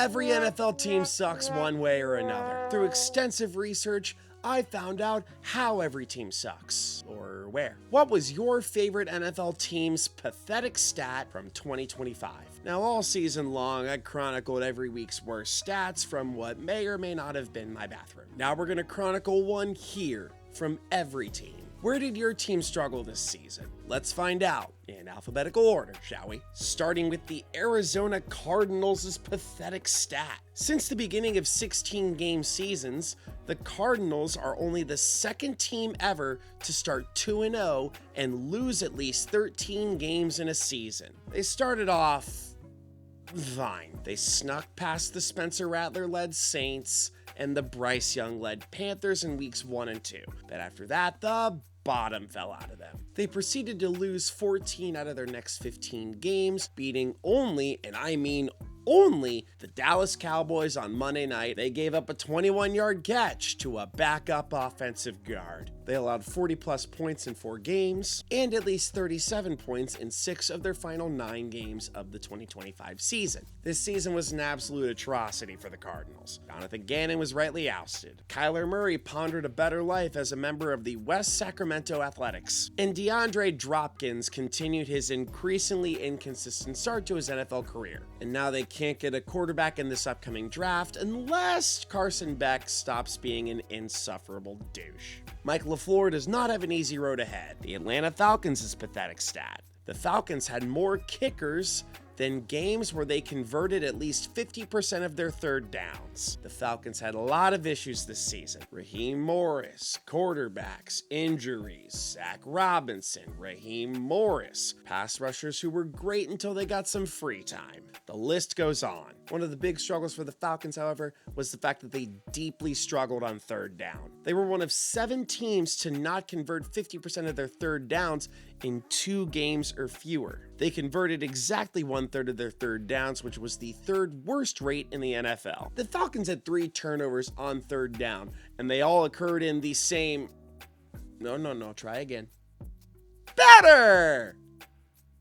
Every NFL team sucks one way or another. Through extensive research, I found out how every team sucks, or where. What was your favorite NFL team's pathetic stat from 2025? Now, all season long, I chronicled every week's worst stats from what may or may not have been my bathroom. Now we're gonna chronicle one here from every team. Where did your team struggle this season? Let's find out in alphabetical order, shall we? Starting with the Arizona Cardinals' pathetic stat. Since the beginning of 16-game seasons, the Cardinals are only the second team ever to start 2-0 and lose at least 13 games in a season. They started off fine. They snuck past the Spencer Rattler-led Saints and the Bryce Young-led Panthers in weeks 1 and 2. But after that, the bottom fell out of them. They proceeded to lose 14 out of their next 15 games, beating only, and I mean only, the Dallas Cowboys on Monday night. They gave up a 21-yard catch to a backup offensive guard. They allowed 40-plus points in 4 games, and at least 37 points in 6 of their final 9 games of the 2025 season. This season was an absolute atrocity for the Cardinals. Jonathan Gannon was rightly ousted. Kyler Murray pondered a better life as a member of the West Sacramento Athletics. And DeAndre Dropkins continued his increasingly inconsistent start to his NFL career. And now they can't get a quarterback in this upcoming draft unless Carson Beck stops being an insufferable douche. Mike LaFleur does not have an easy road ahead. The Atlanta Falcons' pathetic stat. The Falcons had more kickers than games where they converted at least 50% of their third downs. The Falcons had a lot of issues this season. Raheem Morris, quarterbacks, injuries, Zach Robinson, Raheem Morris, pass rushers who were great until they got some free time. The list goes on. One of the big struggles for the Falcons, however, was the fact that they deeply struggled on third down. They were one of 7 teams to not convert 50% of their third downs in 2 games or fewer. They converted exactly 1/3 of their third downs, which was the 3rd worst rate in the NFL. The Falcons had 3 turnovers on third down, and they all occurred in the same... No, try again. Better!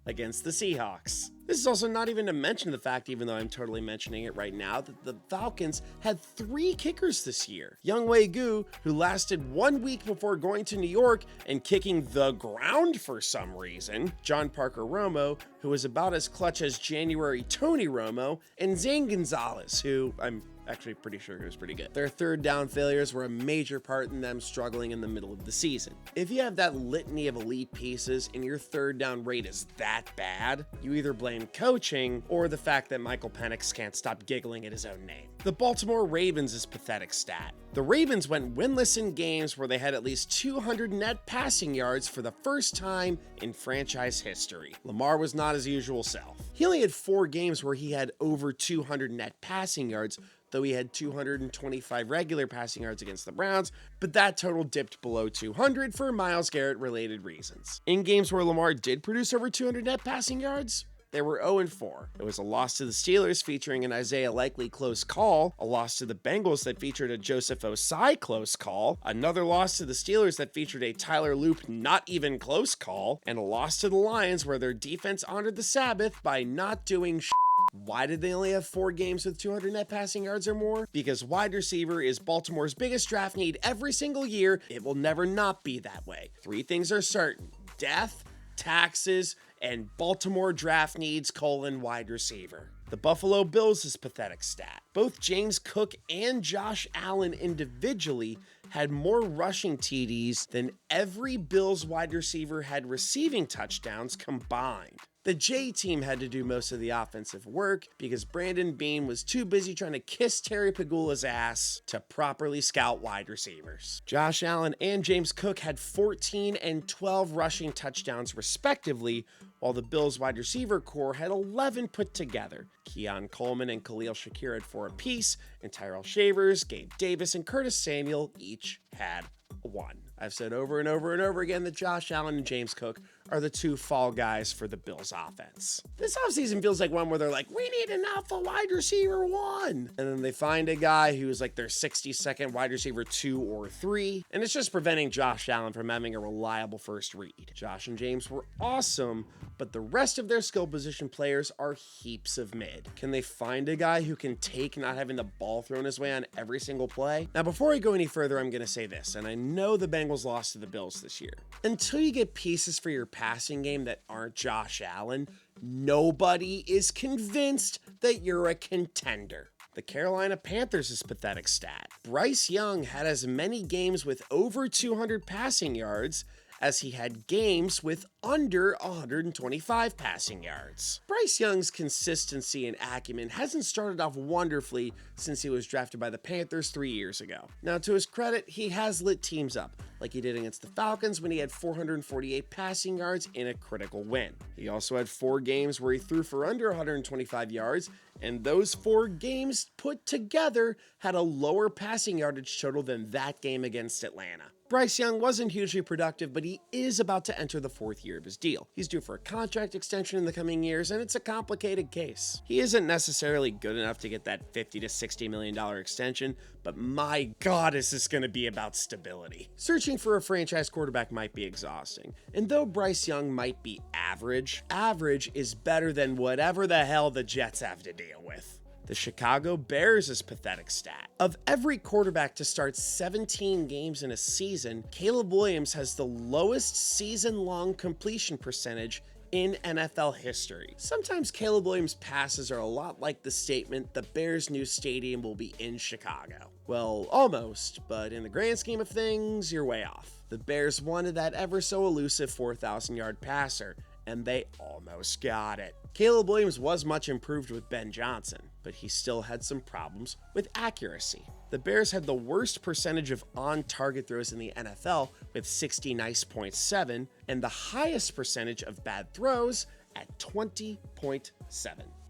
Against the Seahawks. This is also not even to mention the fact, even though I'm totally mentioning it right now, that the Falcons had 3 kickers this year. Younghoe Koo, who lasted 1 week before going to New York and kicking the ground for some reason. John Parker Romo, who was about as clutch as January Tony Romo. And Zane Gonzalez, who I'm actually pretty sure he was pretty good. Their third down failures were a major part in them struggling in the middle of the season. If you have that litany of elite pieces and your third down rate is that bad, you either blame coaching or the fact that Michael Penix can't stop giggling at his own name. The Baltimore Ravens' pathetic stat. The Ravens went winless in games where they had at least 200 net passing yards for the first time in franchise history. Lamar was not his usual self. He only had 4 games where he had over 200 net passing yards, though he had 225 regular passing yards against the Browns, but that total dipped below 200 for Myles Garrett-related reasons. In games where Lamar did produce over 200 net passing yards, they were 0-4. It was a loss to the Steelers featuring an Isaiah Likely close call, a loss to the Bengals that featured a Joseph Osai close call, another loss to the Steelers that featured a Tyler Loop not even close call, and a loss to the Lions where their defense honored the Sabbath by not doing shit. Why did they only have 4 games with 200 net passing yards or more? Because wide receiver is Baltimore's biggest draft need every single year. It will never not be that way. 3 things are certain: death, taxes, and Baltimore draft needs : wide receiver. The Buffalo Bills' pathetic stat. Both James Cook and Josh Allen individually had more rushing TDs than every Bills wide receiver had receiving touchdowns combined. The J team had to do most of the offensive work because Brandon Beane was too busy trying to kiss Terry Pegula's ass to properly scout wide receivers. Josh Allen and James Cook had 14 and 12 rushing touchdowns respectively, while the Bills wide receiver core had 11 put together. Keon Coleman and Khalil Shakir had 4 apiece, and Tyrell Shavers, Gabe Davis, and Curtis Samuel each had 1. I've said over and over and over again that Josh Allen and James Cook are the two fall guys for the Bills offense. This offseason feels like one where they're like, we need an alpha wide receiver 1. And then they find a guy who's like their 62nd wide receiver 2 or 3. And it's just preventing Josh Allen from having a reliable first read. Josh and James were awesome, but the rest of their skill position players are heaps of mid. Can they find a guy who can take not having the ball thrown his way on every single play? Now, before I go any further, I'm going to say this, and I know the Bengals lost to the Bills this year. Until you get pieces for your passing game that aren't Josh Allen, nobody is convinced that you're a contender. The Carolina Panthers' pathetic stat. Bryce Young had as many games with over 200 passing yards as he had games with under 125 passing yards. Bryce Young's consistency and acumen hasn't started off wonderfully since he was drafted by the Panthers 3 years ago. Now, to his credit, he has lit teams up, like he did against the Falcons when he had 448 passing yards in a critical win. He also had 4 games where he threw for under 125 yards, and those 4 games put together had a lower passing yardage total than that game against Atlanta. Bryce Young wasn't hugely productive, but he is about to enter the 4th year of his deal. He's due for a contract extension in the coming years, and it's a complicated case. He isn't necessarily good enough to get that $50 to $60 million extension, but my God, is this going to be about stability. Searching for a franchise quarterback might be exhausting, and though Bryce Young might be average, average is better than whatever the hell the Jets have to deal with. The Chicago Bears' pathetic stat. Of every quarterback to start 17 games in a season, Caleb Williams has the lowest season-long completion percentage in NFL history. Sometimes Caleb Williams' passes are a lot like the statement, the Bears' new stadium will be in Chicago. Well, almost, but in the grand scheme of things, you're way off. The Bears wanted that ever so elusive 4,000-yard passer, and they almost got it. Caleb Williams was much improved with Ben Johnson, but he still had some problems with accuracy. The Bears had the worst percentage of on-target throws in the NFL with 69.7, and the highest percentage of bad throws at 20.7.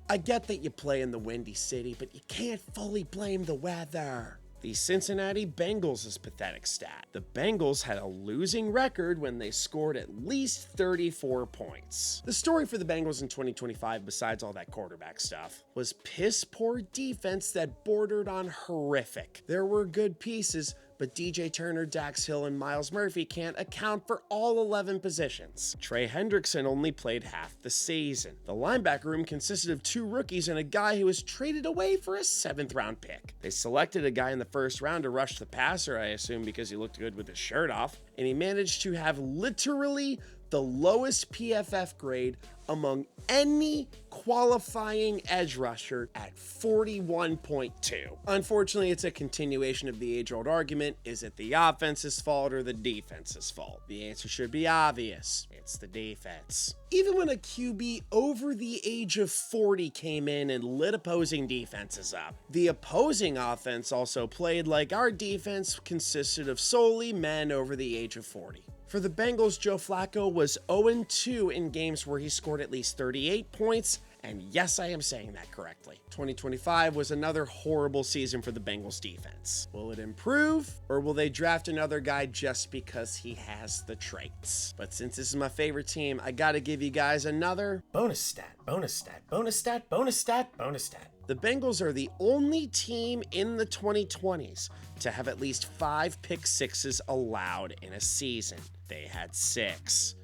I get that you play in the Windy City, but you can't fully blame the weather. The Cincinnati Bengals' pathetic stat. The Bengals had a losing record when they scored at least 34 points. The story for the Bengals in 2025, besides all that quarterback stuff, was piss-poor defense that bordered on horrific. There were good pieces, but DJ Turner, Dax Hill, and Myles Murphy can't account for all 11 positions. Trey Hendrickson only played half the season. The linebacker room consisted of 2 rookies and a guy who was traded away for a 7th-round pick. They selected a guy in the 1st round to rush the passer, I assume because he looked good with his shirt off, and he managed to have literally the lowest PFF grade among any qualifying edge rusher at 41.2. Unfortunately, it's a continuation of the age-old argument, is it the offense's fault or the defense's fault? The answer should be obvious. It's the defense. Even when a QB over the age of 40 came in and lit opposing defenses up, the opposing offense also played like our defense consisted of solely men over the age of 40. For the Bengals, Joe Flacco was 0-2 in games where he scored at least 38 points, and yes, I am saying that correctly. 2025 was another horrible season for the Bengals defense. Will it improve, or will they draft another guy just because he has the traits? But since this is my favorite team, I gotta give you guys another bonus stat, bonus stat, bonus stat, bonus stat, bonus stat. The Bengals are the only team in the 2020s to have at least 5 pick sixes allowed in a season. They had 6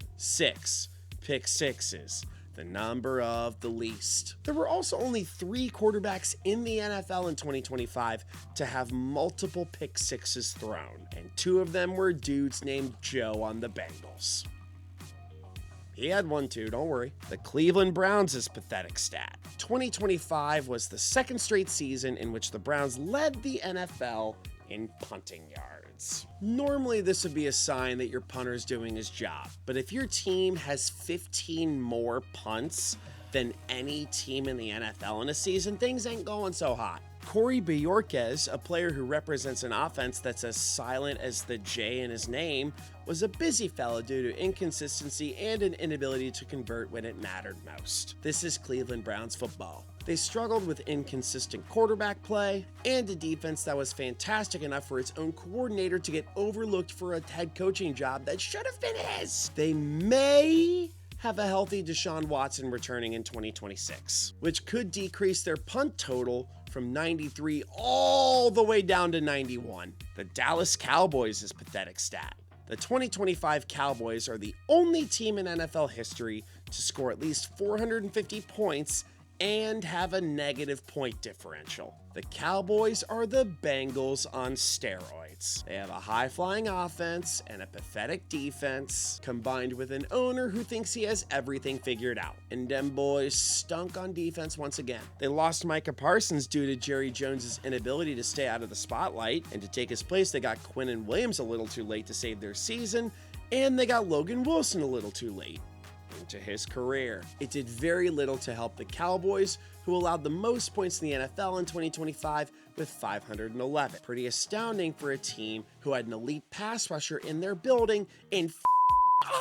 pick sixes, the number of the least. There were also only 3 quarterbacks in the NFL in 2025 to have multiple pick sixes thrown, and 2 of them were dudes named Joe on the Bengals. He had one too, don't worry. The Cleveland Browns' pathetic stat. 2025 was the 2nd straight season in which the Browns led the NFL in punting yards. Normally, this would be a sign that your punter's doing his job, but if your team has 15 more punts than any team in the NFL in a season, things ain't going so hot. Corey Bojorquez, a player who represents an offense that's as silent as the J in his name, was a busy fella due to inconsistency and an inability to convert when it mattered most. This is Cleveland Browns football. They struggled with inconsistent quarterback play and a defense that was fantastic enough for its own coordinator to get overlooked for a head coaching job that should have been his. They may have a healthy Deshaun Watson returning in 2026, which could decrease their punt total from 93 all the way down to 91. The Dallas Cowboys' pathetic stat. The 2025 Cowboys are the only team in NFL history to score at least 450 points and have a negative point differential. The Cowboys are the Bengals on steroids. They have a high-flying offense and a pathetic defense, combined with an owner who thinks he has everything figured out. And them boys stunk on defense once again. They lost Micah Parsons due to Jerry Jones' inability to stay out of the spotlight, and to take his place they got Quinnen Williams a little too late to save their season, and they got Logan Wilson a little too late into his career. It did very little to help the Cowboys, who allowed the most points in the NFL in 2025 with 511. Pretty astounding for a team who had an elite pass rusher in their building in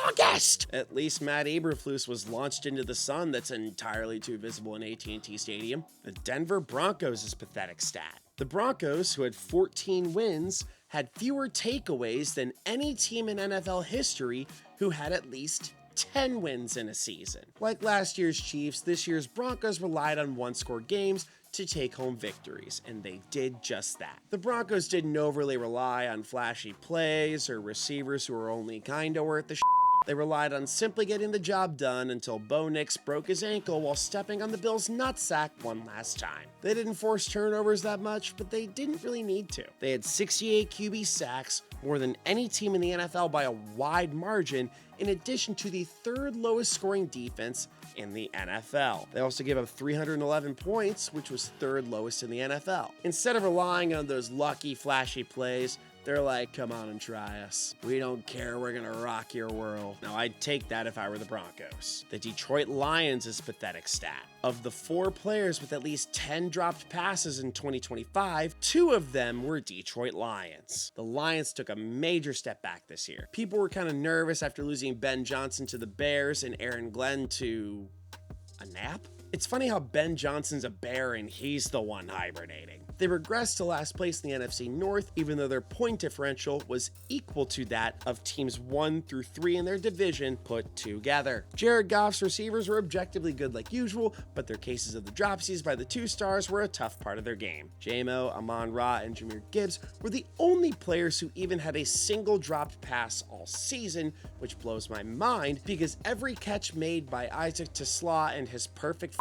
August. At least Matt Eberflus was launched into the sun that's entirely too visible in AT&T Stadium. The Denver Broncos' pathetic stat. The Broncos, who had 14 wins, had fewer takeaways than any team in NFL history who had at least 10 wins in a season. Like last year's Chiefs, this year's Broncos relied on one-score games to take home victories, and they did just that. The Broncos didn't overly rely on flashy plays or receivers who were only kinda worth the They relied on simply getting the job done until Bo Nix broke his ankle while stepping on the Bills' nutsack one last time. They didn't force turnovers that much, but they didn't really need to. They had 68 QB sacks, more than any team in the NFL by a wide margin, in addition to the third lowest scoring defense in the NFL. They also gave up 311 points, which was third lowest in the NFL. Instead of relying on those lucky, flashy plays, they're like, come on and try us. We don't care, we're gonna rock your world. Now, I'd take that if I were the Broncos. The Detroit Lions' pathetic stat. Of the 4 players with at least 10 dropped passes in 2025, 2 of them were Detroit Lions. The Lions took a major step back this year. People were kind of nervous after losing Ben Johnson to the Bears and Aaron Glenn to a nap? It's funny how Ben Johnson's a bear and he's the one hibernating. They regressed to last place in the NFC North, even though their point differential was equal to that of teams 1 through 3 in their division put together. Jared Goff's receivers were objectively good like usual, but their cases of the dropsies by the 2 stars were a tough part of their game. J-Mo, Amon-Ra, and Jahmyr Gibbs were the only players who even had a single dropped pass all season, which blows my mind because every catch made by Isaac Tesla and his perfect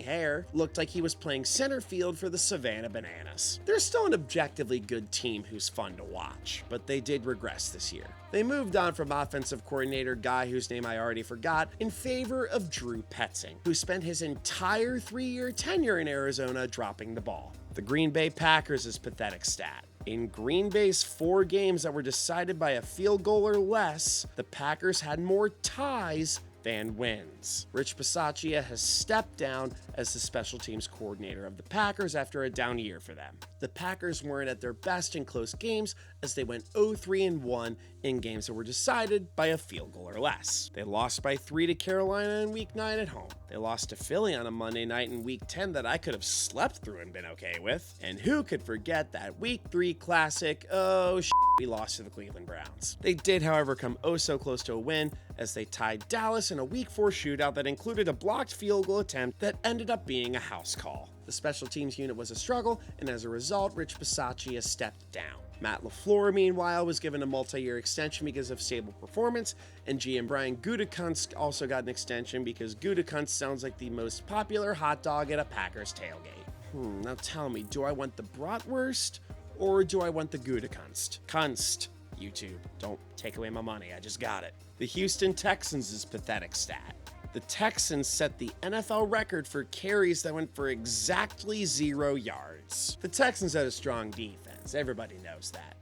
hair looked like he was playing center field for the Savannah Bananas. They're still an objectively good team who's fun to watch, but they did regress this year. They moved on from offensive coordinator guy whose name I already forgot in favor of Drew Petzing, who spent his entire 3-year tenure in Arizona dropping the ball. The Green Bay Packers' pathetic stat. In Green Bay's 4 games that were decided by a field goal or less, the Packers had more ties than wins. Rich Bisaccia has stepped down as the special teams coordinator of the Packers after a down year for them. The Packers weren't at their best in close games as they went 0-3-1 in games that were decided by a field goal or less. They lost by 3 to Carolina in Week 9 at home. They lost to Philly on a Monday night in Week 10 that I could have slept through and been okay with. And who could forget that Week 3 classic, we lost to the Cleveland Browns. They did, however, come so close to a win as they tied Dallas in a Week 4 shootout that included a blocked field goal attempt that ended up being a house call. The special teams unit was a struggle, and as a result, Rich Bisaccia stepped down. Matt LaFleur, meanwhile, was given a multi-year extension because of stable performance, and GM Brian Gutekunst also got an extension because Gutekunst sounds like the most popular hot dog at a Packers tailgate. Now tell me, do I want the bratwurst or do I want the Gutekunst? Kunst. YouTube, don't take away my money, I just got it. The Houston Texans' pathetic stat. The Texans set the NFL record for carries that went for exactly 0 yards. The Texans had a strong defense, everybody knows that.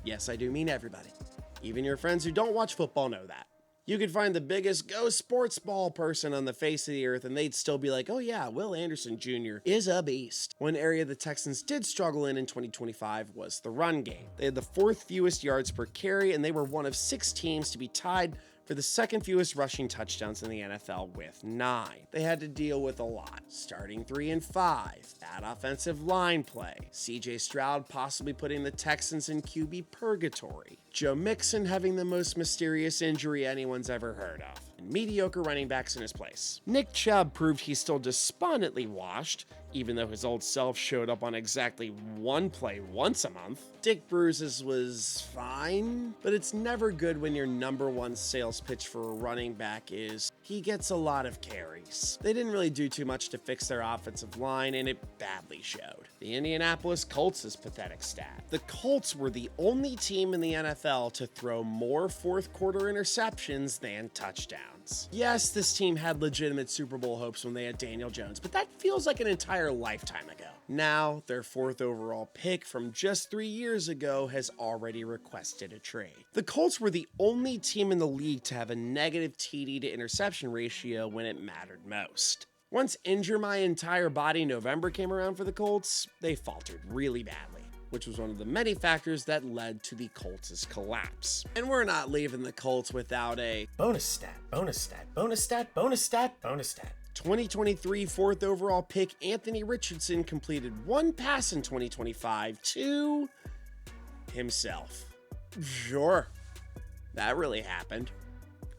Yes, I do mean everybody. Even your friends who don't watch football know that. You could find the biggest go sports ball person on the face of the earth and they'd still be like, oh yeah, Will Anderson Jr. is a beast. One area the Texans did struggle in 2025 was the run game. They had the 4th fewest yards per carry and they were one of 6 teams to be tied for the second fewest rushing touchdowns in the NFL with 9. They had to deal with a lot, starting 3-5, bad offensive line play, CJ Stroud possibly putting the Texans in QB purgatory, Joe Mixon having the most mysterious injury anyone's ever heard of, and mediocre running backs in his place. Nick Chubb proved he's still despondently washed, even though his old self showed up on exactly one play once a month. Dick Bruce's was fine, but it's never good when your number one sales pitch for a running back is he gets a lot of carries. They didn't really do too much to fix their offensive line, and it badly showed. The Indianapolis Colts' pathetic stat. The Colts were the only team in the NFL to throw more fourth quarter interceptions than touchdowns. Yes, this team had legitimate Super Bowl hopes when they had Daniel Jones, but that feels like an entire lifetime ago. Now, their 4th overall pick from just 3 years ago has already requested a trade. The Colts were the only team in the league to have a negative TD to interception ratio when it mattered most. Once Injure My Entire Body November came around for the Colts, they faltered really badly, which was one of the many factors that led to the Colts' collapse. And we're not leaving the Colts without a bonus stat, bonus stat, bonus stat, bonus stat, bonus stat. 2023 4th overall pick Anthony Richardson completed one pass in 2025 to himself. Sure, that really happened.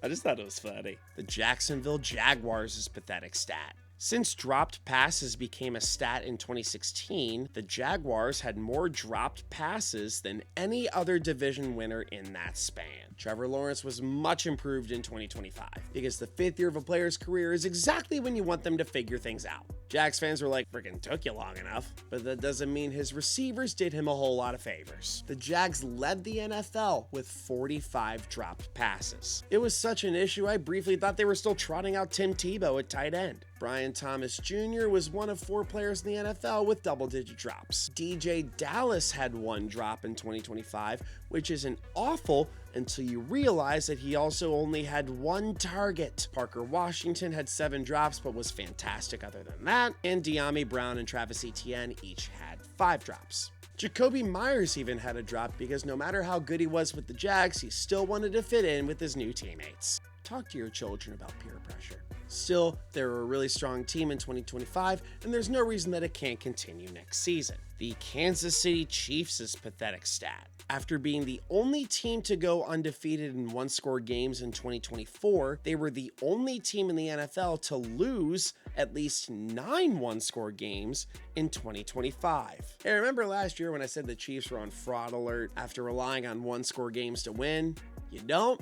I just thought it was funny. The Jacksonville Jaguars' pathetic stat. Since dropped passes became a stat in 2016, the Jaguars had more dropped passes than any other division winner in that span. Trevor Lawrence was much improved in 2025 because the 5th year of a player's career is exactly when you want them to figure things out. Jags fans were like, "Friggin' took you long enough," but that doesn't mean his receivers did him a whole lot of favors. The Jags led the NFL with 45 dropped passes. It was such an issue, I briefly thought they were still trotting out Tim Tebow at tight end. Brian Thomas Jr. was one of 4 players in the NFL with double-digit drops. DJ Dallas had 1 drop in 2025, which isn't awful until you realize that he also only had 1 target. Parker Washington had 7 drops but was fantastic other than that, and De'Ami Brown and Travis Etienne each had 5 drops. Jacoby Myers even had a drop because no matter how good he was with the Jags, he still wanted to fit in with his new teammates. Talk to your children about peer pressure. Still, they're a really strong team in 2025, and there's no reason that it can't continue next season. The Kansas City Chiefs' pathetic stat. After being the only team to go undefeated in one-score games in 2024, they were the only team in the NFL to lose at least 9 one-score games in 2025. Hey, remember last year when I said the Chiefs were on fraud alert after relying on one-score games to win? You don't?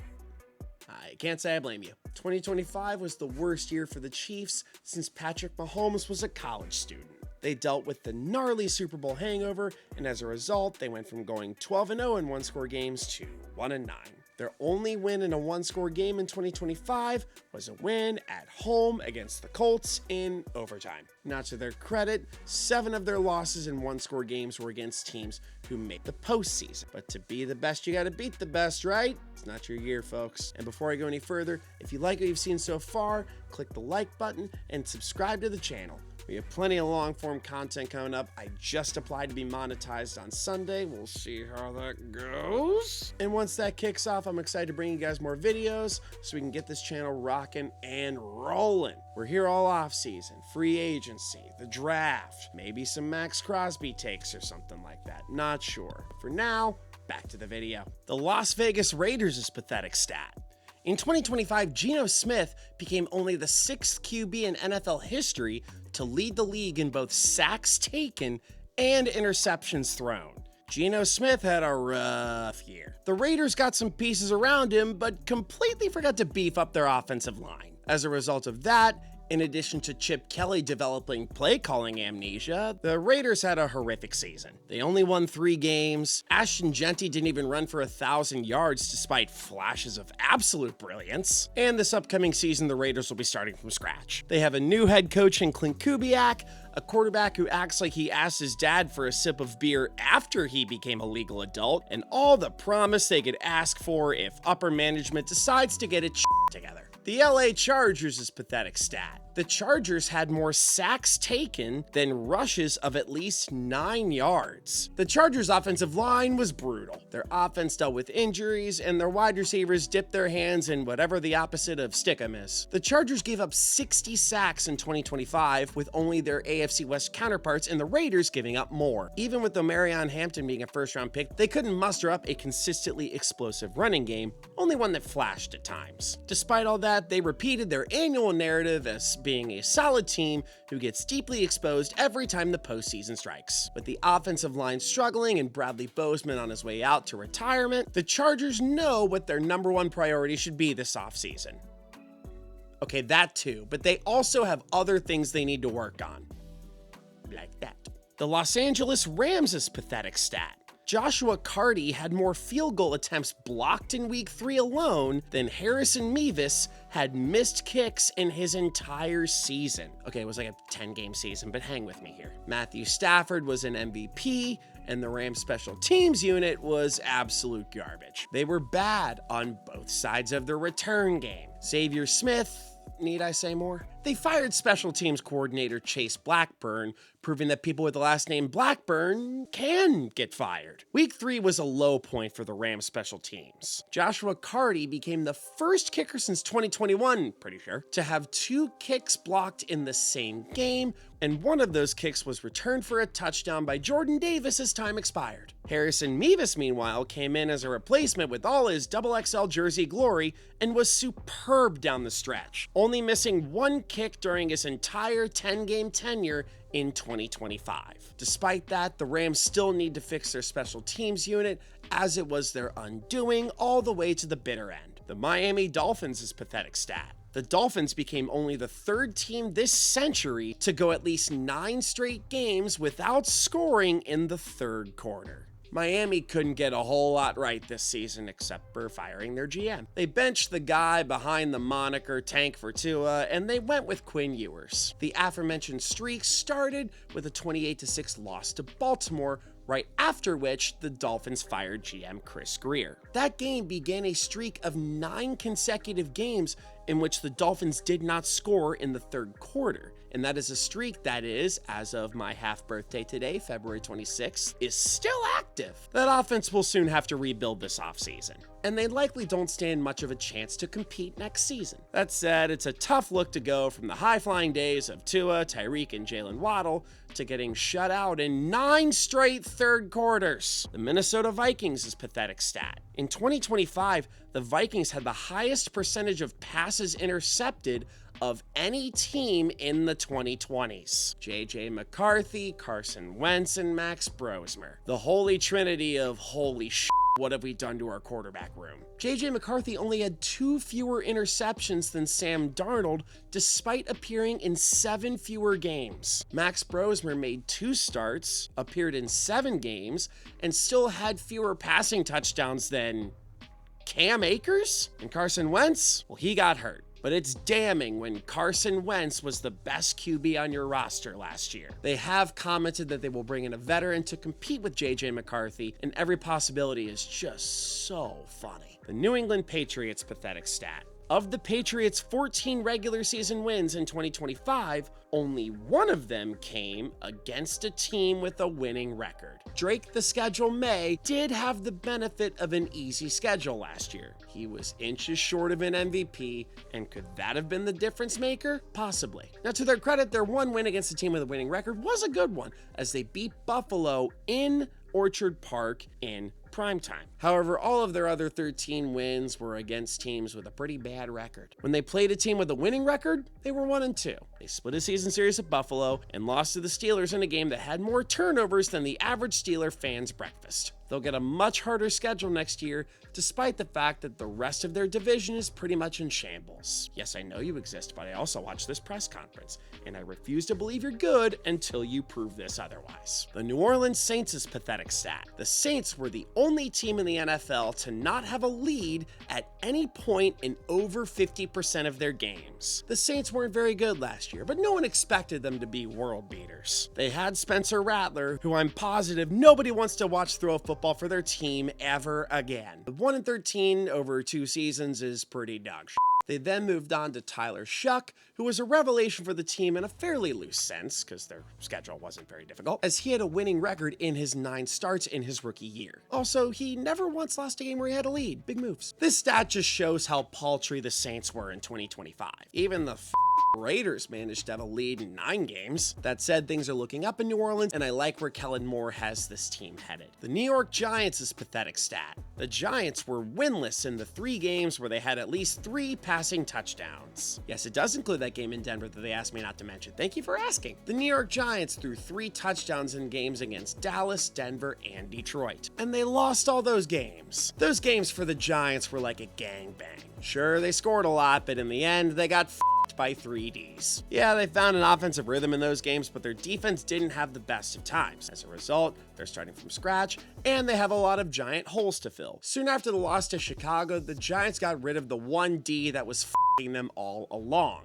I can't say I blame you. 2025 was the worst year for the Chiefs since Patrick Mahomes was a college student. They dealt with the gnarly Super Bowl hangover, and as a result, they went from going 12-0 in one-score games to 1-9. Their only win in a one-score game in 2025 was a win at home against the Colts in overtime. Now, to their credit, 7 of their losses in one-score games were against teams who make the postseason. But to be the best, you gotta beat the best, right? It's not your year, folks. And before I go any further, if you like what you've seen so far, click the like button and subscribe to the channel. We have plenty of long-form content coming up. I just applied to be monetized on Sunday. We'll see how that goes. And once that kicks off, I'm excited to bring you guys more videos so we can get this channel rocking and rolling. We're here all off-season, free agency, the draft, maybe some Max Crosby takes or something like that. Not sure. For now, back to the video. The Las Vegas Raiders' pathetic stat. In 2025, Geno Smith became only the 6th QB in NFL history to lead the league in both sacks taken and interceptions thrown. Geno Smith had a rough year. The Raiders got some pieces around him, but completely forgot to beef up their offensive line. As a result of that, in addition to Chip Kelly developing play-calling amnesia, the Raiders had a horrific season. They only won 3 games. Ashton Jeanty didn't even run for 1,000 yards despite flashes of absolute brilliance. And this upcoming season, the Raiders will be starting from scratch. They have a new head coach in Clint Kubiak, a quarterback who acts like he asked his dad for a sip of beer after he became a legal adult, and all the promise they could ask for if upper management decides to get its shit together. The LA Chargers' pathetic stat. The Chargers had more sacks taken than rushes of at least 9 yards. The Chargers' offensive line was brutal. Their offense dealt with injuries, and their wide receivers dipped their hands in whatever the opposite of stickum is. The Chargers gave up 60 sacks in 2025, with only their AFC West counterparts and the Raiders giving up more. Even with Omarion Hampton being a first-round pick, they couldn't muster up a consistently explosive running game, only one that flashed at times. Despite all that, they repeated their annual narrative as being a solid team who gets deeply exposed every time the postseason strikes. With the offensive line struggling and Bradley Bozeman on his way out to retirement, the Chargers know what their number one priority should be this offseason. Okay, that too, but they also have other things they need to work on. Like that. The Los Angeles Rams' pathetic stat. Joshua Carty had more field goal attempts blocked in week 3 alone than Harrison Mevis had missed kicks in his entire season. Okay, it was like a 10-game season, but hang with me here. Matthew Stafford was an MVP, and the Rams special teams unit was absolute garbage. They were bad on both sides of the return game. Xavier Smith, need I say more? They fired special teams coordinator Chase Blackburn, proving that people with the last name Blackburn can get fired. Week 3 was a low point for the Rams special teams. Joshua Carty became the first kicker since 2021, pretty sure, to have 2 kicks blocked in the same game, and one of those kicks was returned for a touchdown by Jordan Davis as time expired. Harrison Mevis, meanwhile, came in as a replacement with all his XXL jersey glory and was superb down the stretch, only missing 1 kick during his entire 10-game tenure in 2025. Despite that, the Rams still need to fix their special teams unit, as it was their undoing all the way to the bitter end. The Miami Dolphins' pathetic stat. The Dolphins became only the 3rd team this century to go at least 9 straight games without scoring in the 3rd quarter. Miami couldn't get a whole lot right this season except for firing their GM. They benched the guy behind the moniker Tank for Tua, and they went with Quinn Ewers. The aforementioned streak started with a 28-6 loss to Baltimore, right after which the Dolphins fired GM Chris Grier. That game began a streak of 9 consecutive games in which the Dolphins did not score in the 3rd quarter. And that is a streak that is, as of my half birthday today, February 26th, is still active. That offense will soon have to rebuild this offseason, and they likely don't stand much of a chance to compete next season. That said, it's a tough look to go from the high-flying days of Tua, Tyreek, and Jalen Waddle to getting shut out in 9 straight 3rd quarters. The Minnesota Vikings' pathetic stat. In 2025, the Vikings had the highest percentage of passes intercepted of any team in the 2020s. J.J. McCarthy, Carson Wentz, and Max Brosmer. The holy trinity of holy shit, what have we done to our quarterback room? J.J. McCarthy only had 2 fewer interceptions than Sam Darnold, despite appearing in 7 fewer games. Max Brosmer made 2 starts, appeared in 7 games, and still had fewer passing touchdowns than Cam Akers? And Carson Wentz? Well, he got hurt. But it's damning when Carson Wentz was the best QB on your roster last year. They have commented that they will bring in a veteran to compete with J.J. McCarthy, and every possibility is just so funny. The New England Patriots' pathetic stat. Of the Patriots' 14 regular season wins in 2025, only one of them came against a team with a winning record. Drake the Schedule May did have the benefit of an easy schedule last year. He was inches short of an MVP, and could that have been the difference maker? Possibly. Now, to their credit, their one win against a team with a winning record was a good one, as they beat Buffalo in Orchard Park in primetime. However, all of their other 13 wins were against teams with a pretty bad record. When they played a team with a winning record, they were 1-2. They split a season series at Buffalo and lost to the Steelers in a game that had more turnovers than the average Steeler fan's breakfast. They'll get a much harder schedule next year, despite the fact that the rest of their division is pretty much in shambles. Yes, I know you exist, but I also watched this press conference, and I refuse to believe you're good until you prove this otherwise. The New Orleans Saints' pathetic stat. The Saints were the only team in the NFL to not have a lead at any point in over 50% of their games. The Saints weren't very good last year, but no one expected them to be world beaters. They had Spencer Rattler, who I'm positive nobody wants to watch throw a football for their team ever again. 1-13 over 2 seasons is pretty dog shit. They then moved on to Tyler Shuck, who was a revelation for the team in a fairly loose sense, because their schedule wasn't very difficult, as he had a winning record in his 9 starts in his rookie year. Also, he never once lost a game where he had a lead. Big moves. This stat just shows how paltry the Saints were in 2025. Even the Raiders managed to have a lead in 9 games. That said, things are looking up in New Orleans, and I like where Kellen Moore has this team headed. The New York Giants' pathetic stat. The Giants were winless in the 3 games where they had at least 3 passing touchdowns. Yes, it does include that game in Denver that they asked me not to mention. Thank you for asking. The New York Giants threw 3 touchdowns in games against Dallas, Denver, and Detroit. And they lost all those games. Those games for the Giants were like a gangbang. Sure, they scored a lot, but in the end, they got by 3Ds. Yeah, they found an offensive rhythm in those games, but their defense didn't have the best of times. As a result, they're starting from scratch, and they have a lot of giant holes to fill. Soon after the loss to Chicago, the Giants got rid of the 1D that was f***ing them all along.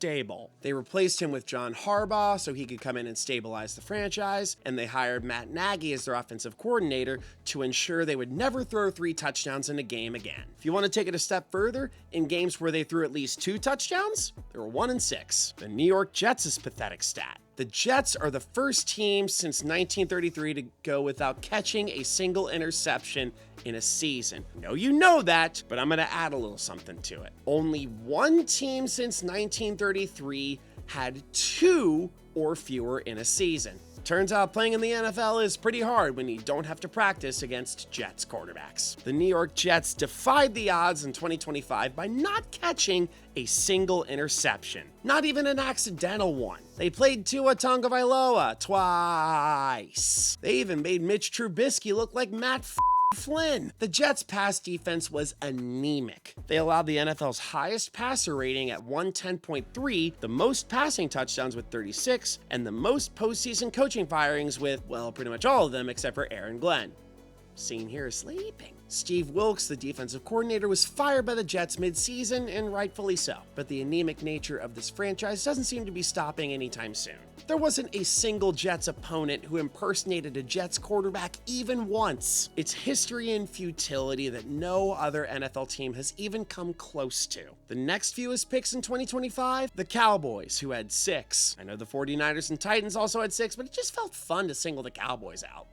Dable. They replaced him with John Harbaugh so he could come in and stabilize the franchise, and they hired Matt Nagy as their offensive coordinator to ensure they would never throw 3 touchdowns in a game again. If you want to take it a step further, in games where they threw at least 2 touchdowns, they were 1-6. The New York Jets' pathetic stat. The Jets are the first team since 1933 to go without catching a single interception in a season. I know you know that, but I'm going to add a little something to it. Only 1 team since 1933 had 2 or fewer in a season. Turns out playing in the NFL is pretty hard when you don't have to practice against Jets quarterbacks. The New York Jets defied the odds in 2025 by not catching a single interception. Not even an accidental one. They played Tua Tagovailoa twice. They even made Mitch Trubisky look like Matt Flynn. The Jets' pass defense was anemic. They allowed the NFL's highest passer rating at 110.3, the most passing touchdowns with 36, and the most postseason coaching firings with, well, pretty much all of them except for Aaron Glenn. Seen here sleeping. Steve Wilks, the defensive coordinator, was fired by the Jets mid-season, and rightfully so. But the anemic nature of this franchise doesn't seem to be stopping anytime soon. There wasn't a single Jets opponent who impersonated a Jets quarterback even once. It's history and futility that no other NFL team has even come close to. The next fewest picks in 2025, the Cowboys, who had 6. I know the 49ers and Titans also had 6, but it just felt fun to single the Cowboys out.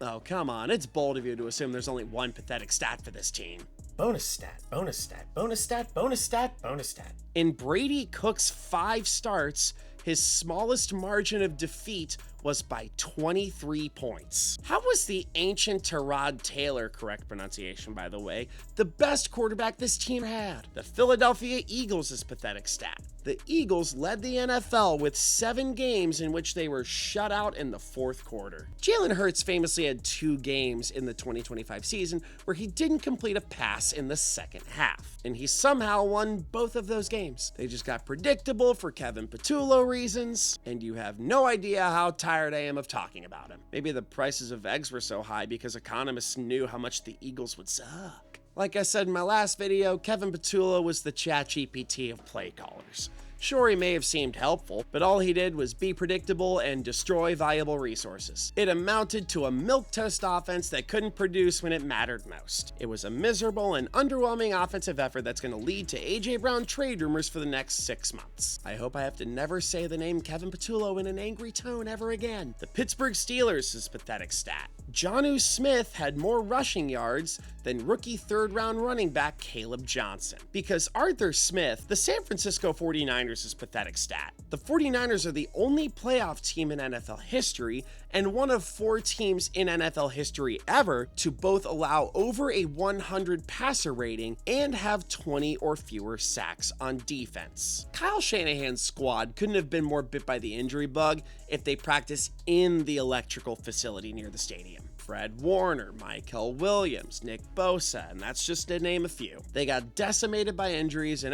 Oh, come on, it's bold of you to assume there's only one pathetic stat for this team. Bonus stat, bonus stat, bonus stat, bonus stat, bonus stat. In Brady Cook's 5 starts, his smallest margin of defeat was by 23 points. How was the ancient Tyrod Taylor, correct pronunciation by the way, the best quarterback this team had? The Philadelphia Eagles' pathetic stat. The Eagles led the NFL with 7 games in which they were shut out in the 4th quarter. Jalen Hurts famously had 2 games in the 2025 season where he didn't complete a pass in the second half, and he somehow won both of those games. They just got predictable for Kevin Patullo reasons, and you have no idea how tired I am of talking about him. Maybe the prices of eggs were so high because economists knew how much the Eagles would suck. Like I said in my last video, Kevin Patullo was the ChatGPT of play callers. Sure, he may have seemed helpful, but all he did was be predictable and destroy valuable resources. It amounted to a milquetoast offense that couldn't produce when it mattered most. It was a miserable and underwhelming offensive effort that's going to lead to A.J. Brown trade rumors for the next 6 months. I hope I have to never say the name Kevin Patullo in an angry tone ever again. The Pittsburgh Steelers' pathetic stat. Jonnu Smith had more rushing yards than rookie 3rd-round running back Caleb Johnson. Because Arthur Smith, the San Francisco 49ers' pathetic stat. The 49ers are the only playoff team in NFL history and one of 4 teams in NFL history ever to both allow over a 100 passer rating and have 20 or fewer sacks on defense. Kyle Shanahan's squad couldn't have been more bit by the injury bug if they practiced in the electrical facility near the stadium. Fred Warner, Michael Williams, Nick Bosa, and that's just to name a few. They got decimated by injuries in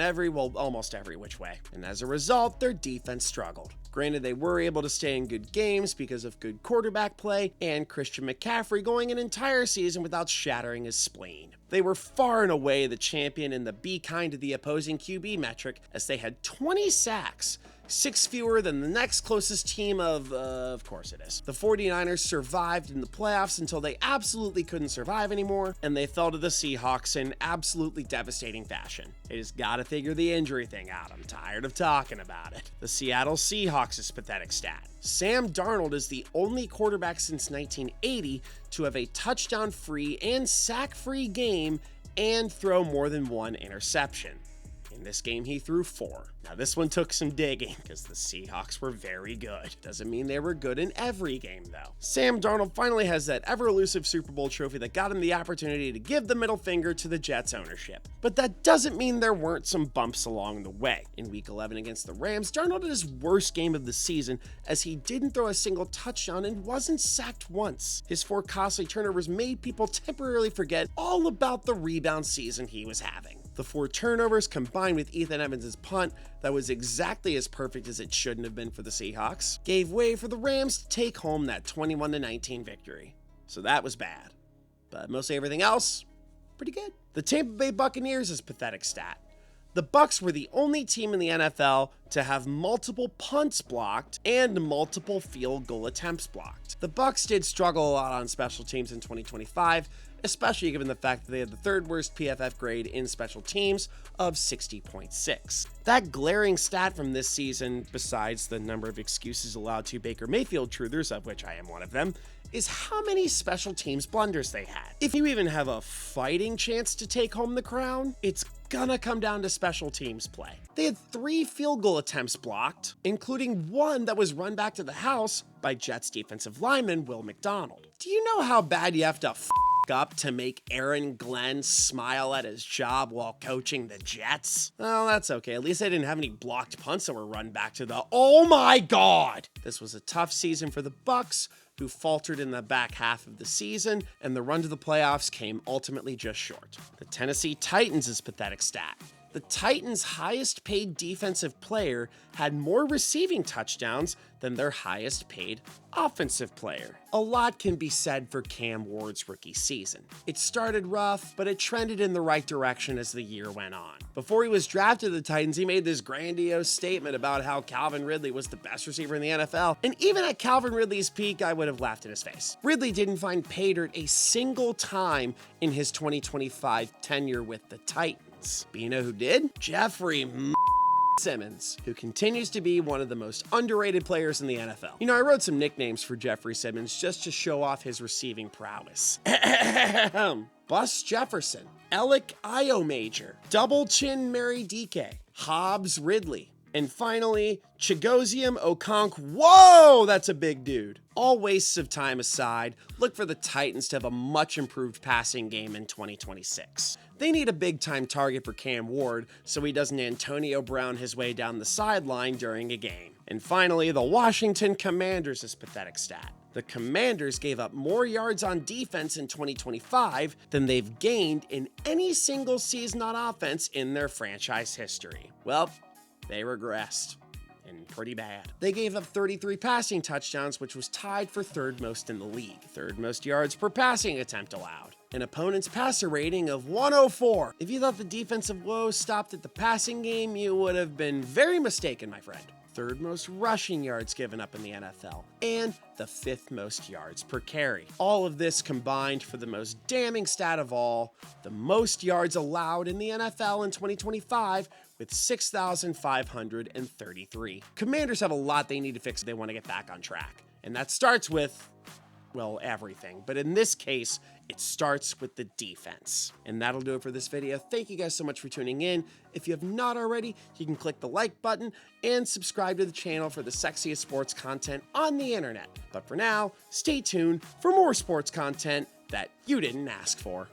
almost every which way. And as a result, their defense struggled. Granted, they were able to stay in good games because of good quarterback play and Christian McCaffrey going an entire season without shattering his spleen. They were far and away the champion in the be kind to the opposing QB metric as they had 20 sacks 6 fewer than the next closest team of course it is. The 49ers survived in the playoffs until they absolutely couldn't survive anymore, and they fell to the Seahawks in absolutely devastating fashion. They just gotta figure the injury thing out. I'm tired of talking about it. The Seattle Seahawks' pathetic stat. Sam Darnold is the only quarterback since 1980 to have a touchdown-free and sack-free game and throw more than one interception. In this game, he threw 4. Now, this one took some digging because the Seahawks were very good. Doesn't mean they were good in every game, though. Sam Darnold finally has that ever-elusive Super Bowl trophy that got him the opportunity to give the middle finger to the Jets ownership. But that doesn't mean there weren't some bumps along the way. In Week 11 against the Rams, Darnold had his worst game of the season as he didn't throw a single touchdown and wasn't sacked once. His 4 costly turnovers made people temporarily forget all about the rebound season he was having. The 4 turnovers combined with Ethan Evans' punt that was exactly as perfect as it shouldn't have been for the Seahawks gave way for the Rams to take home that 21-19 victory. So that was bad. But mostly everything else, pretty good. The Tampa Bay Buccaneers' pathetic stat. The Bucs were the only team in the NFL to have multiple punts blocked and multiple field goal attempts blocked. The Bucs did struggle a lot on special teams in 2025, especially given the fact that they had the 3rd worst PFF grade in special teams of 60.6. That glaring stat from this season, besides the number of excuses allowed to Baker Mayfield truthers, of which I am one of them, is how many special teams blunders they had. If you even have a fighting chance to take home the crown, it's gonna come down to special teams play. They had 3 field goal attempts blocked, including one that was run back to the house by Jets defensive lineman Will McDonald. Do you know how bad you have to up to make Aaron Glenn smile at his job while coaching the Jets? Well, that's okay. At least they didn't have any blocked punts that were run back to the oh my god. This was a tough season for the Bucs, who faltered in the back half of the season, and the run to the playoffs came ultimately just short. The Tennessee Titans' pathetic stat. The Titans' highest paid defensive player had more receiving touchdowns than their highest paid offensive player. A lot can be said for Cam Ward's rookie season. It started rough, but it trended in the right direction as the year went on. Before he was drafted to the Titans, he made this grandiose statement about how Calvin Ridley was the best receiver in the NFL, and even at Calvin Ridley's peak, I would have laughed in his face. Ridley didn't find pay dirt a single time in his 2025 tenure with the Titans. But you know who did? Jeffrey Simmons, who continues to be one of the most underrated players in the NFL. You know, I wrote some nicknames for Jeffrey Simmons just to show off his receiving prowess. Bus Jefferson, Alec Io Major, Double Chin Mary DK, Hobbs Ridley, and finally, Chigoziem Okonkwo. Whoa, that's a big dude. All wastes of time aside, look for the Titans to have a much improved passing game in 2026. They need a big-time target for Cam Ward so he doesn't Antonio Brown his way down the sideline during a game. And finally, the Washington Commanders' pathetic stat. The Commanders gave up more yards on defense in 2025 than they've gained in any single season on offense in their franchise history. Well, they regressed, and pretty bad. They gave up 33 passing touchdowns, which was tied for 3rd most in the league. 3rd most yards per passing attempt allowed. An opponent's passer rating of 104. If you thought the defensive woes stopped at the passing game, you would have been very mistaken, my friend. 3rd most rushing yards given up in the NFL, and the 5th most yards per carry. All of this combined for the most damning stat of all, the most yards allowed in the NFL in 2025 with 6,533. Commanders have a lot they need to fix if they want to get back on track, and that starts with, well, everything. But in this case, it starts with the defense. And that'll do it for this video. Thank you guys so much for tuning in. If you have not already, you can click the like button and subscribe to the channel for the sexiest sports content on the internet. But for now, stay tuned for more sports content that you didn't ask for.